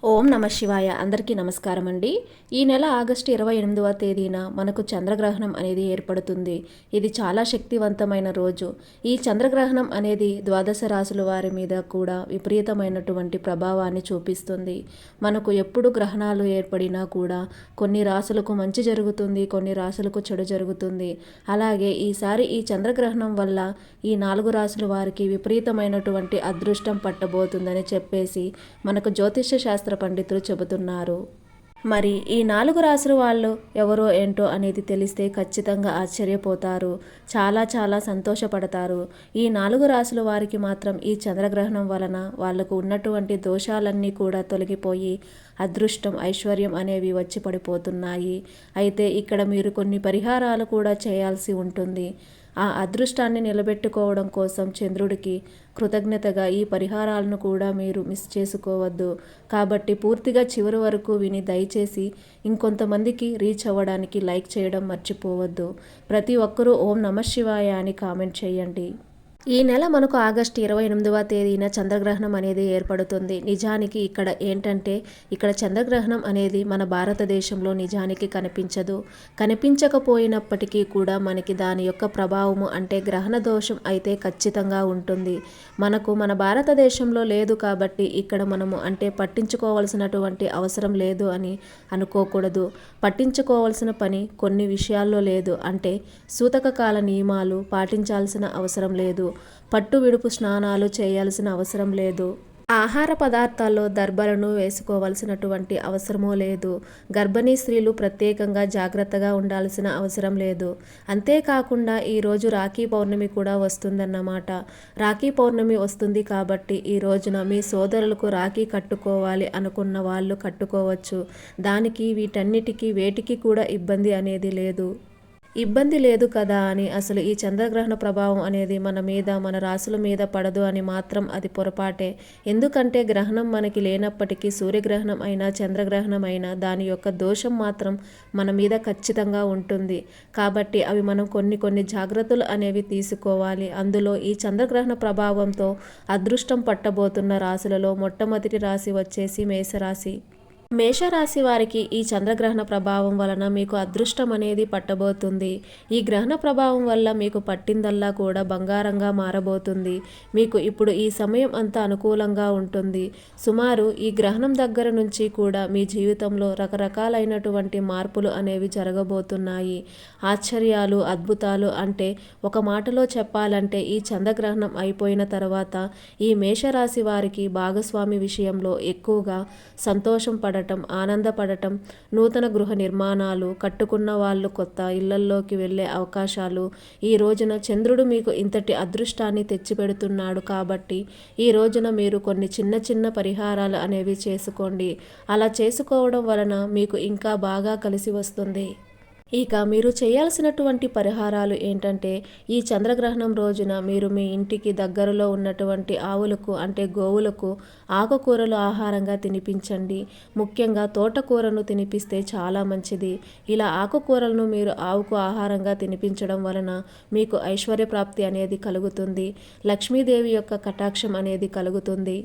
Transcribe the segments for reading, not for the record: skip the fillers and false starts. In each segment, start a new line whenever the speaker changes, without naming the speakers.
ఓం నమ శివాయ. అందరికీ నమస్కారం అండి. ఈ నెల ఆగస్టు 28వ తేదీన మనకు చంద్రగ్రహణం అనేది ఏర్పడుతుంది. ఇది చాలా శక్తివంతమైన రోజు. ఈ చంద్రగ్రహణం అనేది ద్వాదశ రాశుల వారి మీద కూడా విపరీతమైనటువంటి ప్రభావాన్ని చూపిస్తుంది. మనకు ఎప్పుడు గ్రహణాలు ఏర్పడినా కూడా కొన్ని రాశులకు మంచి జరుగుతుంది, కొన్ని రాశులకు చెడు జరుగుతుంది. అలాగే ఈసారి ఈ చంద్రగ్రహణం వల్ల ఈ 4 రాశుల వారికి విపరీతమైనటువంటి అదృష్టం పట్టబోతుందని చెప్పేసి మనకు జ్యోతిష్య శాస్త్ర పండితులు చెబుతున్నారు. మరి ఈ 4 రాశుల వాళ్ళు ఎవరో ఏంటో అనేది తెలిస్తే ఖచ్చితంగా ఆశ్చర్యపోతారు, చాలా సంతోషపడతారు. ఈ 4 రాశుల వారికి మాత్రం ఈ చంద్రగ్రహణం వలన వాళ్లకు ఉన్నటువంటి దోషాలన్నీ కూడా తొలగిపోయి అదృష్టం, ఐశ్వర్యం అనేవి వచ్చి పడిపోతున్నాయి. అయితే ఇక్కడ మీరు కొన్ని పరిహారాలు కూడా చేయాల్సి ఉంటుంది. ఆ అదృష్టాన్ని నిలబెట్టుకోవడం కోసం చంద్రుడికి కృతజ్ఞతగా ఈ పరిహారాలను కూడా మీరు మిస్ చేసుకోవద్దు. కాబట్టి పూర్తిగా చివరి వరకు విని దయచేసి ఇంకొంతమందికి రీచ్ అవ్వడానికి లైక్ చేయడం మర్చిపోవద్దు. ప్రతి ఒక్కరూ ఓం నమ శివాయ అని కామెంట్ చేయండి. ఈ నెల మనకు ఆగస్టు 28వ తేదీన చంద్రగ్రహణం అనేది ఏర్పడుతుంది. నిజానికి ఇక్కడ ఏంటంటే ఇక్కడ చంద్రగ్రహణం అనేది మన భారతదేశంలో నిజానికి కనిపించదు. కనిపించకపోయినప్పటికీ కూడా మనకి దాని యొక్క ప్రభావము అంటే గ్రహణ దోషం అయితే ఖచ్చితంగా ఉంటుంది. మనకు మన భారతదేశంలో లేదు కాబట్టి ఇక్కడ మనము అంటే పట్టించుకోవాల్సినటువంటి అవసరం లేదు అని అనుకోకూడదు. పట్టించుకోవాల్సిన పని కొన్ని విషయాల్లో లేదు. అంటే సూతక కాల నియమాలు పాటించాల్సిన అవసరం లేదు. పట్టు విడుపు స్నానాలు చేయాల్సిన అవసరం లేదు. ఆహార పదార్థాల్లో దర్భలను వేసుకోవాల్సినటువంటి అవసరమూ లేదు. గర్భిణీ స్త్రీలు ప్రత్యేకంగా జాగ్రత్తగా ఉండాల్సిన అవసరం లేదు. అంతేకాకుండా ఈరోజు రాఖీ పౌర్ణమి కూడా వస్తుందన్నమాట. రాఖీ పౌర్ణమి వస్తుంది కాబట్టి ఈ రోజున మీ సోదరులకు రాఖీ కట్టుకోవాలి అనుకున్న వాళ్ళు కట్టుకోవచ్చు. దానికి వీటన్నిటికీ వేటికి కూడా ఇబ్బంది అనేది లేదు. ఇబ్బంది లేదు కదా అని అసలు ఈ చంద్రగ్రహణ ప్రభావం అనేది మన మీద, మన రాశుల మీద పడదు అని మాత్రం అది పొరపాటే. ఎందుకంటే గ్రహణం మనకి లేనప్పటికీ సూర్యగ్రహణం అయినా చంద్రగ్రహణం అయినా దాని యొక్క దోషం మాత్రం మన మీద ఖచ్చితంగా ఉంటుంది. కాబట్టి అవి మనం కొన్ని జాగ్రత్తలు అనేవి తీసుకోవాలి. అందులో ఈ చంద్రగ్రహణ ప్రభావంతో అదృష్టం పట్టబోతున్న రాశులలో మొట్టమొదటి రాశి వచ్చేసి మేషరాశి. మేషరాశి వారికి ఈ చంద్రగ్రహణ ప్రభావం వలన మీకు అదృష్టం అనేది పట్టబోతుంది. ఈ గ్రహణ ప్రభావం వల్ల మీకు పట్టిందల్లా కూడా బంగారంగా మారబోతుంది. మీకు ఇప్పుడు ఈ సమయం అంతా అనుకూలంగా ఉంటుంది. సుమారు ఈ గ్రహణం దగ్గర నుంచి కూడా మీ జీవితంలో రకరకాలైనటువంటి మార్పులు అనేవి జరగబోతున్నాయి. ఆశ్చర్యాలు, అద్భుతాలు అంటే ఒక మాటలో చెప్పాలంటే ఈ చంద్రగ్రహణం అయిపోయిన తర్వాత ఈ మేషరాశి వారికి భాగస్వామి విషయంలో ఎక్కువగా సంతోషం పడటం, ఆనందపడటం, నూతన గృహ నిర్మాణాలు, కట్టుకున్న వాళ్ళు కొత్త ఇళ్లల్లోకి వెళ్ళే అవకాశాలు. ఈ రోజున చంద్రుడు మీకు ఇంతటి అదృష్టాన్ని తెచ్చిపెడుతున్నాడు కాబట్టి ఈ రోజున మీరు కొన్ని చిన్న పరిహారాలు అనేవి చేసుకోండి. అలా చేసుకోవడం వలన మీకు ఇంకా బాగా కలిసి వస్తుంది. ఇక మీరు చేయాల్సినటువంటి పరిహారాలు ఏంటంటే ఈ చంద్రగ్రహణం రోజున మీరు మీ ఇంటికి దగ్గరలో ఉన్నటువంటి ఆవులకు అంటే గోవులకు ఆకుకూరలు ఆహారంగా తినిపించండి. ముఖ్యంగా తోటకూరను తినిపిస్తే చాలా మంచిది. ఇలా ఆకుకూరలను మీరు ఆవుకు ఆహారంగా తినిపించడం వలన మీకు ఐశ్వర్య ప్రాప్తి అనేది కలుగుతుంది. లక్ష్మీదేవి యొక్క కటాక్షం అనేది కలుగుతుంది.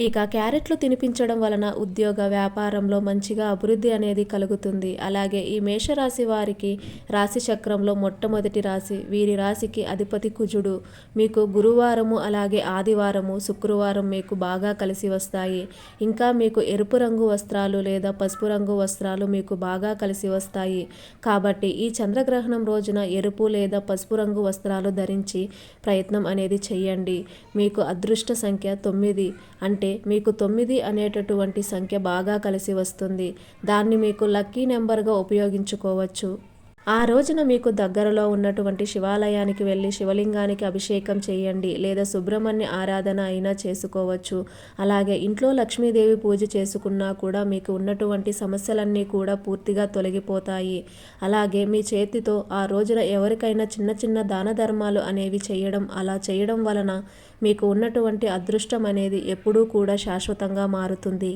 ఇక క్యారెట్లు తినిపించడం వలన ఉద్యోగ, వ్యాపారంలో మంచిగా అభివృద్ధి అనేది కలుగుతుంది. అలాగే ఈ మేషరాశి వారికి రాశి చక్రంలో మొట్టమొదటి రాశి, వీరి రాశికి అధిపతి కుజుడు. మీకు గురువారము అలాగే ఆదివారము, శుక్రవారం మీకు బాగా కలిసి వస్తాయి. ఇంకా మీకు ఎరుపు రంగు వస్త్రాలు లేదా పసుపు రంగు వస్త్రాలు మీకు బాగా కలిసి వస్తాయి. కాబట్టి ఈ చంద్రగ్రహణం రోజున ఎరుపు లేదా పసుపు రంగు వస్త్రాలు ధరించి ప్రయత్నం అనేది చేయండి. మీకు అదృష్ట సంఖ్య 9 అంటే మీకు 9 అనేటటువంటి సంఖ్య బాగా కలిసి వస్తుంది. దాన్ని మీకు లక్కీ నెంబర్గా ఉపయోగించుకోవచ్చు. ఆ రోజున మీకు దగ్గరలో ఉన్నటువంటి శివాలయానికి వెళ్ళి శివలింగానికి అభిషేకం చేయండి లేదా సుబ్రహ్మణ్య ఆరాధన అయినా చేసుకోవచ్చు. అలాగే ఇంట్లో లక్ష్మీదేవి పూజ చేసుకున్నా కూడా మీకు ఉన్నటువంటి సమస్యలన్నీ కూడా పూర్తిగా తొలగిపోతాయి. అలాగే మీ చేతితో ఆ రోజున ఎవరికైనా చిన్న దాన ధర్మాలు అనేవి చేయడం, అలా చేయడం వలన మీకు ఉన్నటువంటి అదృష్టం అనేది ఎప్పుడూ కూడా శాశ్వతంగా మారుతుంది.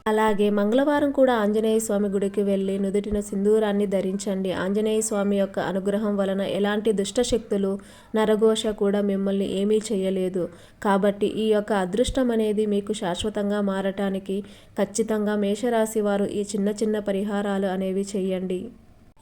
అలాగే మంగళవారం కూడా ఆంజనేయ స్వామి గుడికి వెళ్ళి నుదుటిన సింధూరాన్ని ధరించండి. ఆంజనేయ స్వామి యొక్క అనుగ్రహం వలన ఎలాంటి దుష్టశక్తులు, నరఘోష కూడా మిమ్మల్ని ఏమీ చేయలేదు. కాబట్టి ఈ యొక్క అదృష్టం అనేది మీకు శాశ్వతంగా మారటానికి ఖచ్చితంగా మేషరాశి వారు ఈ చిన్న చిన్న పరిహారాలు అనేవి చేయండి.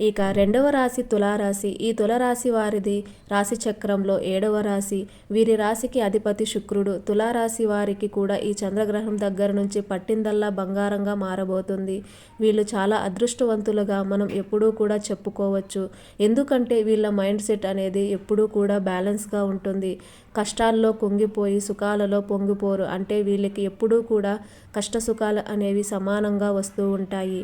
ఇక రెండవ రాశి తులారాశి. ఈ తులారాశి వారిది రాశి చక్రంలో 7వ రాశి. వీరి రాశికి అధిపతి శుక్రుడు. తులారాశి వారికి కూడా ఈ చంద్రగ్రహణం దగ్గర నుంచి పట్టిందల్లా బంగారంగా మారబోతుంది. వీళ్ళు చాలా అదృష్టవంతులుగా మనం ఎప్పుడూ కూడా చెప్పుకోవచ్చు. ఎందుకంటే వీళ్ళ మైండ్ సెట్ అనేది ఎప్పుడూ కూడా బ్యాలెన్స్గా ఉంటుంది. కష్టాల్లో కుంగిపోయి సుఖాలలో పొంగిపోరు. అంటే వీళ్ళకి ఎప్పుడూ కూడా కష్ట సుఖాలు అనేవి సమానంగా వస్తూ ఉంటాయి.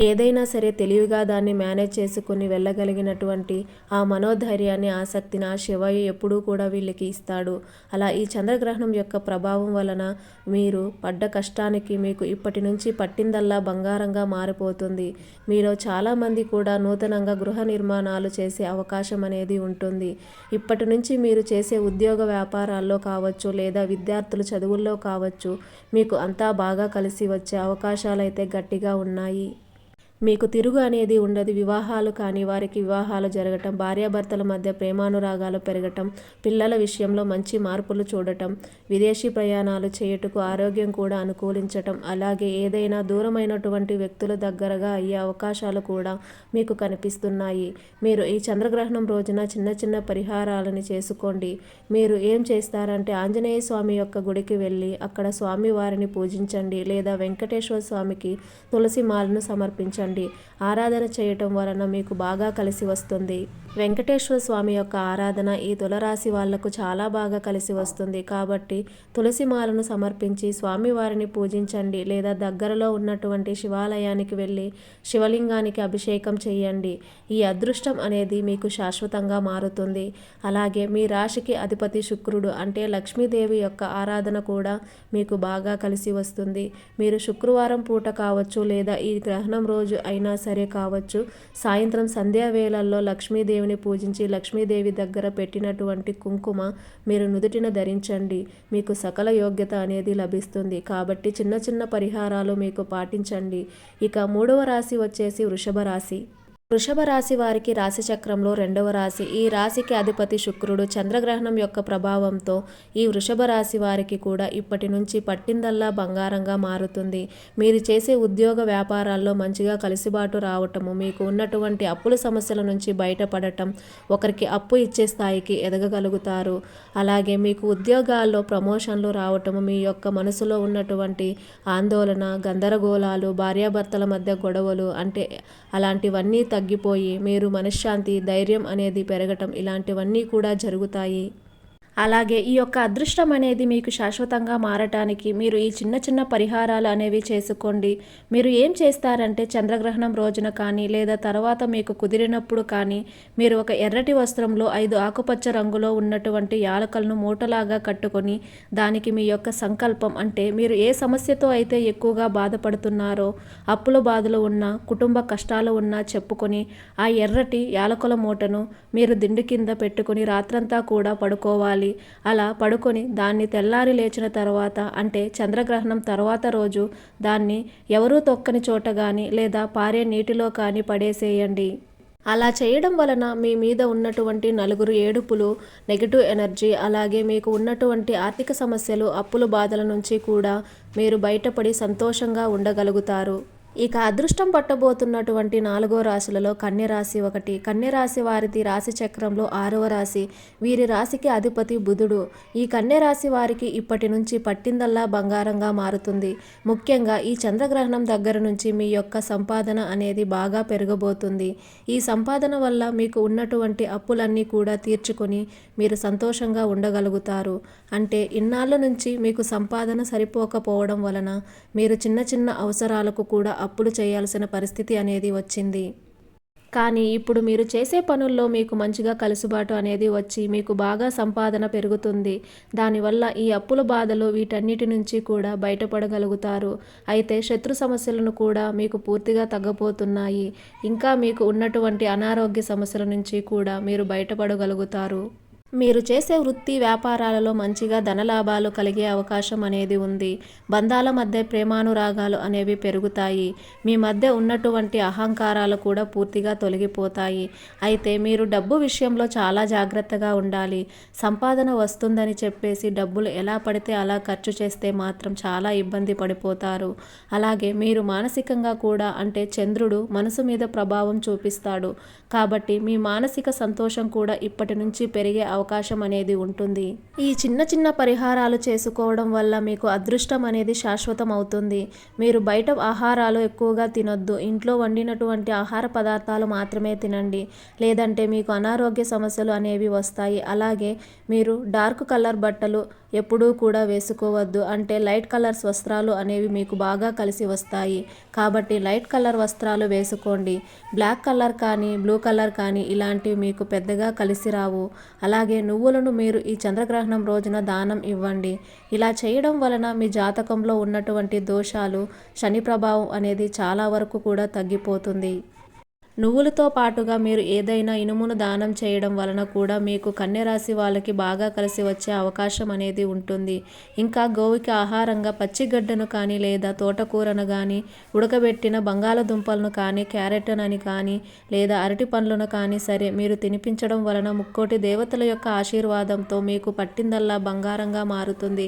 ఏదైనా సరే తెలివిగా దాన్ని మేనేజ్ చేసుకుని వెళ్ళగలిగినటువంటి ఆ మనోధైర్యాన్ని, ఆసక్తిని ఆ శివయ్య ఎప్పుడూ కూడా వీళ్ళకి ఇస్తాడు. అలా ఈ చంద్రగ్రహణం యొక్క ప్రభావం వలన మీరు పడ్డ కష్టానికి మీకు ఇప్పటి నుంచి పట్టిందల్లా బంగారంగా మారిపోతుంది. మీలో చాలామంది కూడా నూతనంగా గృహ నిర్మాణాలు చేసే అవకాశం అనేది ఉంటుంది. ఇప్పటి నుంచి మీరు చేసే ఉద్యోగ వ్యాపారాల్లో కావచ్చు, లేదా విద్యార్థులు చదువుల్లో కావచ్చు, మీకు అంతా బాగా కలిసి వచ్చే అవకాశాలు అయితే గట్టిగా ఉన్నాయి. మీకు తిరుగు అనేది ఉండదు. వివాహాలు కానీ వారికి వివాహాలు జరగటం, భార్యాభర్తల మధ్య ప్రేమానురాగాలు పెరగటం, పిల్లల విషయంలో మంచి మార్పులు చూడటం, విదేశీ ప్రయాణాలు చేయుటకు ఆరోగ్యం కూడా అనుకూలించటం, అలాగే ఏదైనా దూరమైనటువంటి వ్యక్తుల దగ్గరగా అయ్యే అవకాశాలు కూడా మీకు కనిపిస్తున్నాయి. మీరు ఈ చంద్రగ్రహణం రోజున చిన్న చిన్న పరిహారాలను చేసుకోండి. మీరు ఏం చేస్తారంటే ఆంజనేయ స్వామి యొక్క గుడికి వెళ్ళి అక్కడ స్వామి వారిని పూజించండి, లేదా వెంకటేశ్వర స్వామికి తులసి మాలను సమర్పించండి. ఆరాధన చేయటం వలన మీకు బాగా కలిసి వస్తుంది. వెంకటేశ్వర స్వామి యొక్క ఆరాధన ఈ తులరాశి వాళ్లకు చాలా బాగా కలిసి వస్తుంది. కాబట్టి తులసి మాలను సమర్పించి స్వామివారిని పూజించండి, లేదా దగ్గరలో ఉన్నటువంటి శివాలయానికి వెళ్ళి శివలింగానికి అభిషేకం చేయండి. ఈ అదృష్టం అనేది మీకు శాశ్వతంగా మారుతుంది. అలాగే మీ రాశికి అధిపతి శుక్రుడు, అంటే లక్ష్మీదేవి యొక్క ఆరాధన కూడా మీకు బాగా కలిసి వస్తుంది. మీరు శుక్రవారం పూట కావచ్చు, లేదా ఈ గ్రహణం రోజు అయినా సరే కావచ్చు, సాయంత్రం సంధ్యావేళల్లో లక్ష్మీదేవిని పూజించి లక్ష్మీదేవి దగ్గర పెట్టినటువంటి కుంకుమ మీరు నుదుటిన ధరించండి. మీకు సకల యోగ్యత అనేది లభిస్తుంది. కాబట్టి చిన్న చిన్న పరిహారాలు మీకు పాటించండి. ఇక 3వ రాశి వచ్చేసి వృషభ రాశి. వృషభ రాశి వారికి రాశి చక్రంలో 2వ రాశి. ఈ రాశికి అధిపతి శుక్రుడు. చంద్రగ్రహణం యొక్క ప్రభావంతో ఈ వృషభ రాశి వారికి కూడా ఇప్పటి నుంచి పట్టిందల్లా బంగారంగా మారుతుంది. మీరు చేసే ఉద్యోగ వ్యాపారాల్లో మంచిగా కలిసిబాటు రావటము, మీకు ఉన్నటువంటి అప్పుల సమస్యల నుంచి బయటపడటం, ఒకరికి అప్పు ఇచ్చే స్థాయికి ఎదగగలుగుతారు. అలాగే మీకు ఉద్యోగాల్లో ప్రమోషన్లు రావటము, మీ యొక్క మనసులో ఉన్నటువంటి ఆందోళన, గందరగోళాలు, భార్యాభర్తల మధ్య గొడవలు, అంటే అలాంటివన్నీ తగ్గిపోయి మీరు మనశ్శాంతి, ధైర్యం అనేది పెరగటం, ఇలాంటివన్నీ కూడా జరుగుతాయి. అలాగే ఈ యొక్క అదృష్టం అనేది మీకు శాశ్వతంగా మారటానికి మీరు ఈ చిన్న చిన్న పరిహారాలు అనేవి చేసుకోండి. మీరు ఏం చేస్తారంటే చంద్రగ్రహణం రోజున కానీ, లేదా తర్వాత మీకు కుదిరినప్పుడు కానీ, మీరు ఒక ఎర్రటి వస్త్రంలో 5 ఆకుపచ్చ రంగులో ఉన్నటువంటి యాలకలను మూటలాగా కట్టుకొని దానికి మీ యొక్క సంకల్పం, అంటే మీరు ఏ సమస్యతో అయితే ఎక్కువగా బాధపడుతున్నారో, అప్పుల బాధలు ఉన్నా, కుటుంబ కష్టాలు ఉన్నా చెప్పుకొని ఆ ఎర్రటి యాలకుల మూటను మీరు దిండు కింద పెట్టుకొని రాత్రంతా కూడా పడుకోవాలి. అలా పడుకొని దాన్ని తెల్లారి లేచిన తర్వాత, అంటే చంద్రగ్రహణం తర్వాత రోజు దాన్ని ఎవరూ తొక్కని చోట కానీ, లేదా పారే నీటిలో కానీ పడేసేయండి. అలా చేయడం వలన మీ మీద ఉన్నటువంటి నలుగురు ఏడుపులు, నెగిటివ్ ఎనర్జీ, అలాగే మీకు ఉన్నటువంటి ఆర్థిక సమస్యలు, అప్పుల బాధల నుంచి కూడా మీరు బయటపడి సంతోషంగా ఉండగలుగుతారు. ఇక అదృష్టం పట్టబోతున్నటువంటి 4వ రాశులలో కన్యరాశి ఒకటి. కన్యరాశి వారిది రాశి చక్రంలో 6వ రాశి. వీరి రాశికి అధిపతి బుధుడు. ఈ కన్యరాశి వారికి ఇప్పటి నుంచి పట్టిందల్లా బంగారంగా మారుతుంది. ముఖ్యంగా ఈ చంద్రగ్రహణం దగ్గర నుంచి మీ యొక్క సంపాదన అనేది బాగా పెరగబోతుంది. ఈ సంపాదన వల్ల మీకు ఉన్నటువంటి అప్పులన్నీ కూడా తీర్చుకొని మీరు సంతోషంగా ఉండగలుగుతారు. అంటే ఇన్నాళ్ళ నుంచి మీకు సంపాదన సరిపోకపోవడం వలన మీరు చిన్న చిన్న అవసరాలకు కూడా అప్పులు చేయాల్సిన పరిస్థితి అనేది వచ్చింది. కానీ ఇప్పుడు మీరు చేసే పనుల్లో మీకు మంచిగా కలుసుబాటు అనేది వచ్చి మీకు బాగా సంపాదన పెరుగుతుంది. దానివల్ల ఈ అప్పుల బాధలు వీటన్నిటి నుంచి కూడా బయటపడగలుగుతారు. అయితే శత్రు సమస్యలను కూడా మీకు పూర్తిగా తగ్గబోతున్నాయి. ఇంకా మీకు ఉన్నటువంటి అనారోగ్య సమస్యల నుంచి కూడా మీరు బయటపడగలుగుతారు. మీరు చేసే వృత్తి వ్యాపారాలలో మంచిగా ధనలాభాలు కలిగే అవకాశం అనేది ఉంది. బంధాల మధ్య ప్రేమానురాగాలు అనేవి పెరుగుతాయి. మీ మధ్య ఉన్నటువంటి అహంకారాలు కూడా పూర్తిగా తొలగిపోతాయి. అయితే మీరు డబ్బు విషయంలో చాలా జాగ్రత్తగా ఉండాలి. సంపాదన వస్తుందని చెప్పేసి డబ్బులు ఎలా పడితే అలా ఖర్చు చేస్తే మాత్రం చాలా ఇబ్బంది పడిపోతారు. అలాగే మీరు మానసికంగా కూడా, అంటే చంద్రుడు మనసు మీద ప్రభావం చూపిస్తాడు కాబట్టి మీ మానసిక సంతోషం కూడా ఇప్పటి నుంచి పెరిగే అవకాశం అనేది ఉంటుంది. ఈ చిన్న చిన్న పరిహారాలు చేసుకోవడం వల్ల మీకు అదృష్టం అనేది శాశ్వతం అవుతుంది. మీరు బయట ఆహారాలు ఎక్కువగా తినొద్దు. ఇంట్లో వండినటువంటి ఆహార పదార్థాలు మాత్రమే తినండి. లేదంటే మీకు అనారోగ్య సమస్యలు అనేవి వస్తాయి. అలాగే మీరు డార్క్ కలర్ బట్టలు ఎప్పుడూ కూడా వేసుకోవద్దు. అంటే లైట్ కలర్స్ వస్త్రాలు అనేవి మీకు బాగా కలిసి వస్తాయి కాబట్టి లైట్ కలర్ వస్త్రాలు వేసుకోండి. బ్లాక్ కలర్ కానీ బ్లూ కలర్ కానీ ఇలాంటివి మీకు పెద్దగా కలిసి రావు. అలాగే నువ్వులను మీరు ఈ చంద్రగ్రహణం రోజున దానం ఇవ్వండి. ఇలా చేయడం వలన మీ జాతకంలో ఉన్నటువంటి దోషాలు, శని ప్రభావం అనేది చాలా వరకు కూడా తగ్గిపోతుంది. నువ్వులతో పాటుగా మీరు ఏదైనా ఇనుమును దానం చేయడం వలన కూడా మీకు కన్యరాశి వాళ్ళకి బాగా కలిసి వచ్చే అవకాశం అనేది ఉంటుంది. ఇంకా గోవుకి ఆహారంగా పచ్చిగడ్డను కానీ లేదా తోటకూరను కానీ, ఉడకబెట్టిన బంగాళదుంపలను కానీ, క్యారెట్ని కానీ లేదా అరటి పండ్లను కానీ సరే మీరు తినిపించడం వలన ముక్కోటి దేవతల యొక్క ఆశీర్వాదంతో మీకు పట్టిందల్లా బంగారంగా మారుతుంది.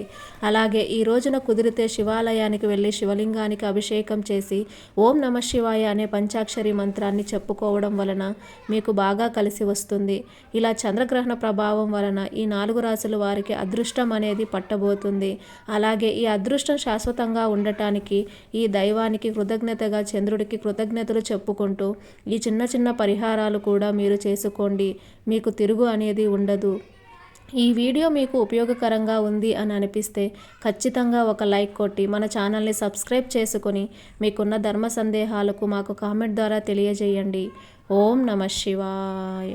అలాగే ఈ రోజున కుదిరితే శివాలయానికి వెళ్ళి శివలింగానికి అభిషేకం చేసి ఓం నమః శివాయ అనే పంచాక్షరి మంత్రాన్ని చెప్పుకోవడం వలన మీకు బాగా కలిసి వస్తుంది. ఇలా చంద్రగ్రహణ ప్రభావం వలన ఈ 4 రాశుల వారికి అదృష్టం అనేది పట్టబోతుంది. అలాగే ఈ అదృష్టం శాశ్వతంగా ఉండటానికి ఈ దైవానికి కృతజ్ఞతగా చంద్రుడికి కృతజ్ఞతలు చెప్పుకుంటూ ఈ చిన్న చిన్న పరిహారాలు కూడా మీరు చేసుకోండి. మీకు తిరుగు అనేది ఉండదు. ఈ వీడియో మీకు ఉపయోగకరంగా ఉంది అని అనిపిస్తే ఖచ్చితంగా ఒక లైక్ కొట్టి మన ఛానల్ని సబ్స్క్రైబ్ చేసుకొని మీకున్న ధర్మ సందేహాలకు మాకు కామెంట్ ద్వారా తెలియజేయండి. ఓం నమః శివాయ.